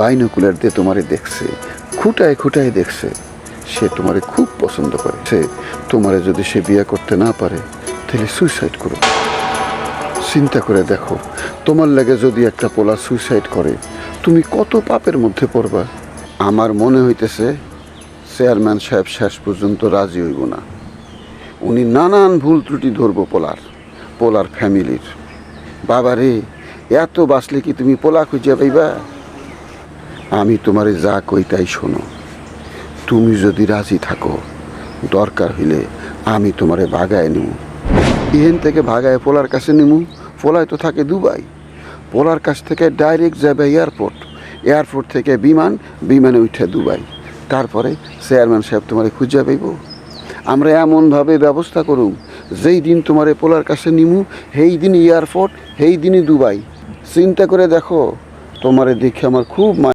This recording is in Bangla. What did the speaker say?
বাইনোকুলার দিয়ে তোমারে দেখছে, খুঁটায় খুঁটায় দেখছে, সে তোমারে খুব পছন্দ করে। সে তোমারে যদি সে বিয়ে করতে না পারে তাহলে সুইসাইড করো। চিন্তা করে দেখো, তোমার লাগে যদি একটা পোলা সুইসাইড করে তুমি কত পাপের মধ্যে পড়বা। আমার মনে হইতেছে চেয়ারম্যান সাহেব শেষ পর্যন্ত রাজি হইব না। উনি নানান ভুল ত্রুটি ধরবো পোলার ফ্যামিলির। বাবারে, এত বাঁচলে কি তুমি পোলা খুঁজে পাইবা? আমি তোমারে যা কই তাই শোনো। তুমি যদি রাজি থাকো, দরকার হইলে আমি তোমারে ভাগায় নিব। এখান থেকে ভাগায় পোলার কাছে নিমু। পোলায় তো থাকে দুবাই। পোলার কাছ থেকে ডাইরেক্ট যাবে এয়ারপোর্ট থেকে বিমানে উঠে দুবাই। তারপরে চেয়ারম্যান সাহেব তোমারে খুঁজে পাইব। আমরা এমনভাবে ব্যবস্থা করুম, যেই দিন তোমারে পোলার কাছে নিমু সেই দিন এয়ারপোর্ট, সেই দিনই দুবাই। চিন্তা করে দেখো, তোমারে দেখে আমার খুব